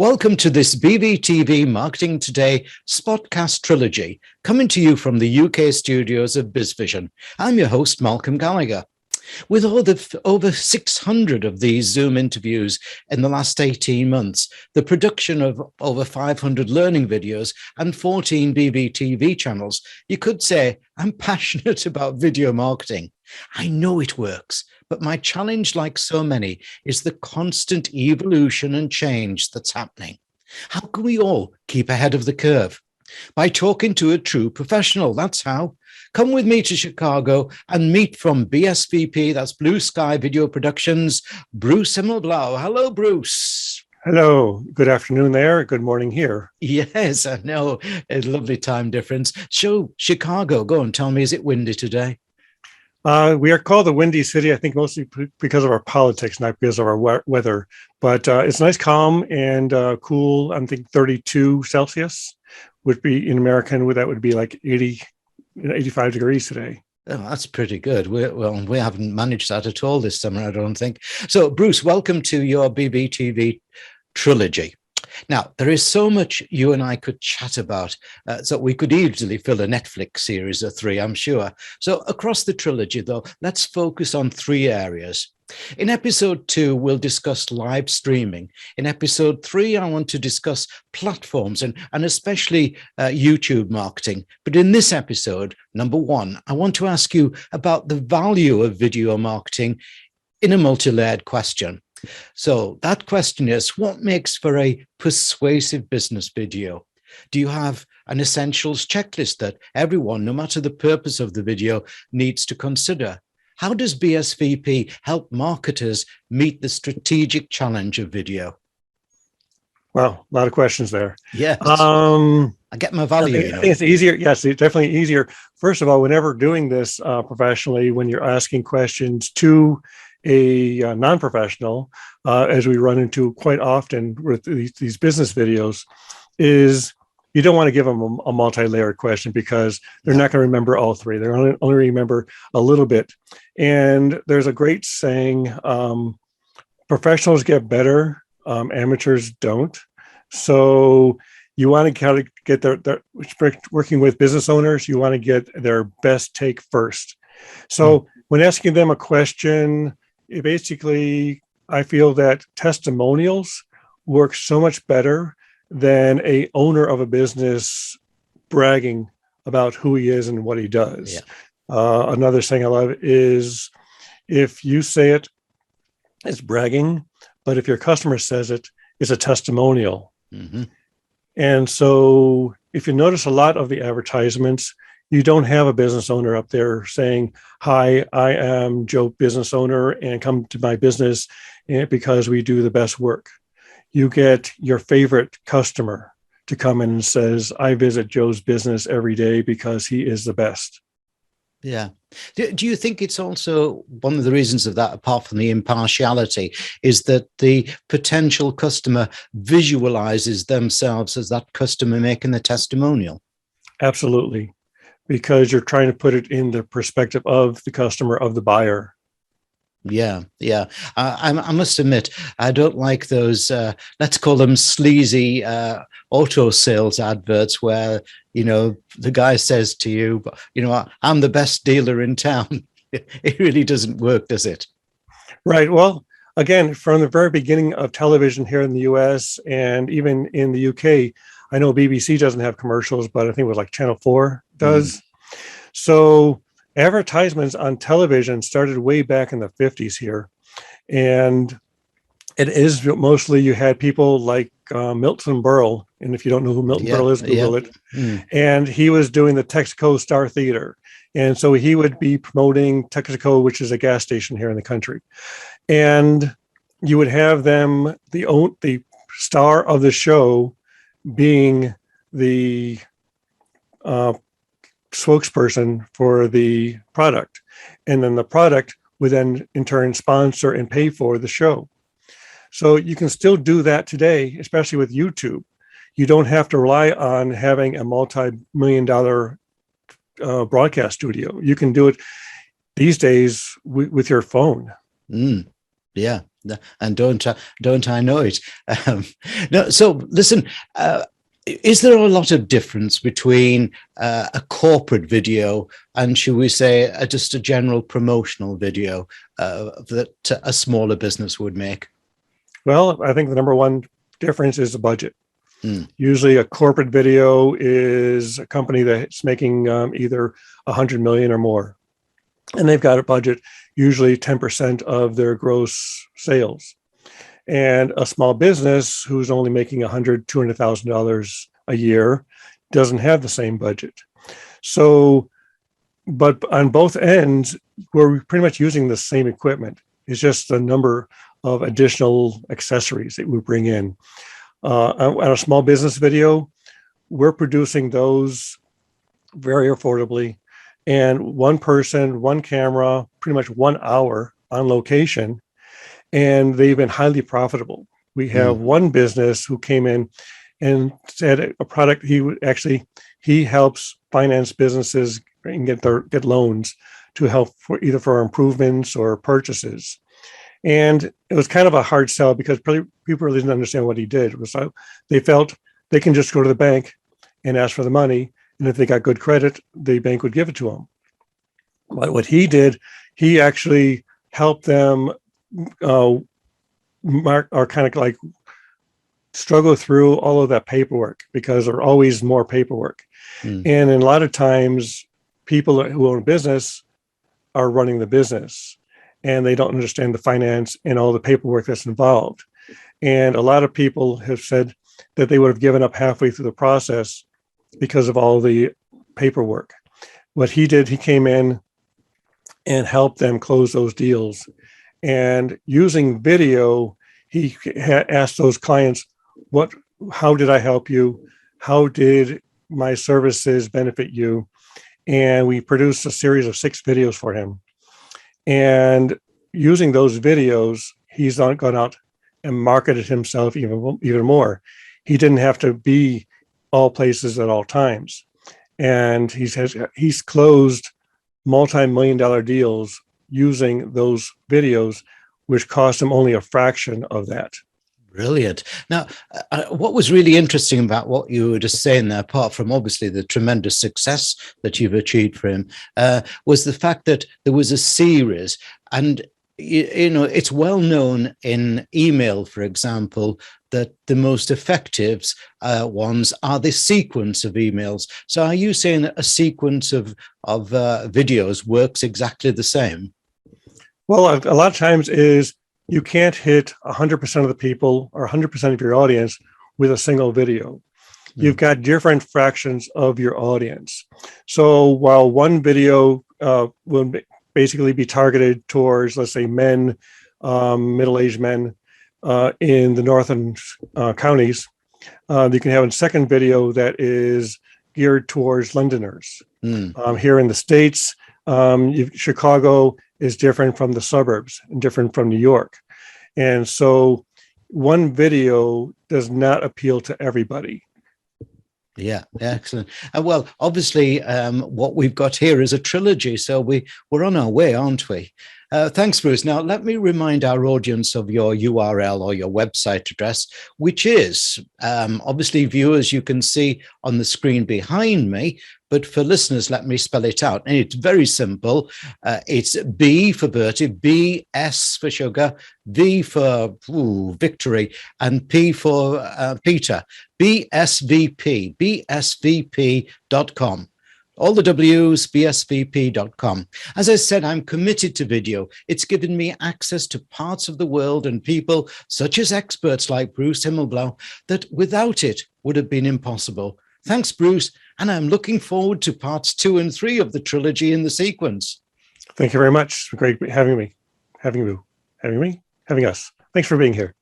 Welcome to this BVTV Marketing Today Spotcast Trilogy, coming to you from the UK studios of BizVision. I'm your host, Malcolm Gallagher. With over 600 of these Zoom interviews in the last 18 months, the production of over 500 learning videos and 14 BVTV channels, you could say I'm passionate about video marketing. I know it works, but my challenge, like so many, is the constant evolution and change that's happening. How can we all keep ahead of the curve? By talking to a true professional, that's how. Come with me to Chicago and meet from BSVP, that's Blue Sky Video Productions, Bruce Himmelblau. Hello, Bruce. Hello. Good afternoon there. Good morning here. Yes, I know. A lovely time difference. So, Chicago, go on, tell me, is it windy today? We are called the Windy City, I think mostly because of our politics, not because of our weather. But it's nice, calm, and cool. I'm thinking 32 Celsius would be in American. That would be like 85 degrees today. Oh, that's pretty good. We haven't managed that at all this summer, I don't think. So, Bruce, welcome to your BVTV Trilogy. Now, there is so much you and I could chat about, so we could easily fill a Netflix series of 3, I'm sure. So across the trilogy, though, let's focus on 3 areas. In episode 2, we'll discuss live streaming. In episode 3, I want to discuss platforms and especially YouTube marketing. But in this episode, number 1, I want to ask you about the value of video marketing in a multi-layered question. So that question is, what makes for a persuasive business video? Do you have an essentials checklist that everyone, no matter the purpose of the video, needs to consider? How does BSVP help marketers meet the strategic challenge of video? Well, a lot of questions there. Yes. I get my value. I think it's easier. Yes, it's definitely easier. First of all, whenever doing this professionally, when you're asking questions to a non-professional, as we run into quite often with these business videos, is you don't want to give them a multi-layered question because they're not going to remember all 3. They're only remember a little bit. And there's a great saying, professionals get better, amateurs don't. So you want to kind of get their working with business owners, you want to get their best take first. So when asking them a question, basically, I feel that testimonials work so much better than a owner of a business bragging about who he is and what he does. Yeah. Another saying I love is, if you say it, it's bragging, but if your customer says it, it's a testimonial. Mm-hmm. And so if you notice a lot of the advertisements, you don't have a business owner up there saying, "Hi, I am Joe, business owner, and come to my business because we do the best work." You get your favorite customer to come in and says, "I visit Joe's business every day because he is the best." Yeah. Do you think it's also one of the reasons of that, apart from the impartiality, is that the potential customer visualizes themselves as that customer making the testimonial? Absolutely. Because you're trying to put it in the perspective of the customer, of the buyer. Yeah. I must admit, I don't like those, let's call them sleazy auto sales adverts where, the guy says to you, "I'm the best dealer in town." It really doesn't work, does it? Right. Well, again, from the very beginning of television here in the US and even in the UK, I know BBC doesn't have commercials, but I think it was like Channel 4 does. So advertisements on television started way back in the 50s here. And it is mostly, you had people like Milton Berle. And if you don't know who Milton Berle is, Google it. And he was doing the Texaco Star Theater. And so he would be promoting Texaco, which is a gas station here in the country. And you would have them, the star of the show being the spokesperson for the product. And then the product would then in turn sponsor and pay for the show. So you can still do that today, especially with YouTube. You don't have to rely on having a multi-million-dollar broadcast studio. You can do it these days with your phone. Yeah. And don't I know it? No. So listen, is there a lot of difference between a corporate video and, shall we say, just a general promotional video that a smaller business would make? Well, I think the number one difference is the budget. Mm. Usually a corporate video is a company that's making either 100 million or more. And they've got a budget, usually 10% of their gross sales. And a small business who's only making $100,000, $200,000 a year doesn't have the same budget. So, but on both ends, we're pretty much using the same equipment. It's just the number of additional accessories that we bring in. On a small business video, we're producing those very affordably. And one person, one camera, pretty much 1 hour on location, and they've been highly profitable. We have one business who came in and said a product he helps finance businesses and get loans to help for improvements or purchases. And it was kind of a hard sell because people really didn't understand what he did. It was they felt they can just go to the bank and ask for the money, and if they got good credit, the bank would give it to them. But what he did, he actually helped them struggle through all of that paperwork, because there's always more paperwork. And a lot of times people who own a business are running the business and they don't understand the finance and all the paperwork that's involved. And a lot of people have said that they would have given up halfway through the process because of all the paperwork. What he did, he came in and helped them close those deals. And using video, he asked those clients, how did I help you? How did my services benefit you? And we produced a series of 6 videos for him. And using those videos, he's gone out and marketed himself even more. He didn't have to be all places at all times. And he's closed multi-million-dollar deals using those videos, which cost him only a fraction of that. Brilliant. Now, what was really interesting about what you were just saying there, apart from obviously the tremendous success that you've achieved for him, was the fact that there was a series. And, you know, it's well known in email, for example, that the most effective ones are the sequence of emails. So are you saying that a sequence of videos works exactly the same? Well, a lot of times is you can't hit 100% of the people or 100% of your audience with a single video. You've got different fractions of your audience. So while one video will basically be targeted towards, let's say, men, middle-aged men in the northern counties, you can have a second video that is geared towards Londoners. Here in the States, Chicago is different from the suburbs and different from New York. And so one video does not appeal to everybody. Yeah, excellent. Well, obviously, what we've got here is a trilogy, so we're on our way, aren't we? Thanks, Bruce. Now, let me remind our audience of your URL or your website address, which is, obviously, viewers, you can see on the screen behind me, but for listeners, let me spell it out. And it's very simple. It's B for Bertie, B, S for sugar, V for victory, and P for Peter, BSVP, BSVP.com. All the W's, BSVP.com. As I said, I'm committed to video. It's given me access to parts of the world and people, such as experts like Bruce Himmelblau, that without it would have been impossible. Thanks, Bruce. And I'm looking forward to parts 2 and 3 of the trilogy in the sequence. Thank you very much. Great having us. Thanks for being here.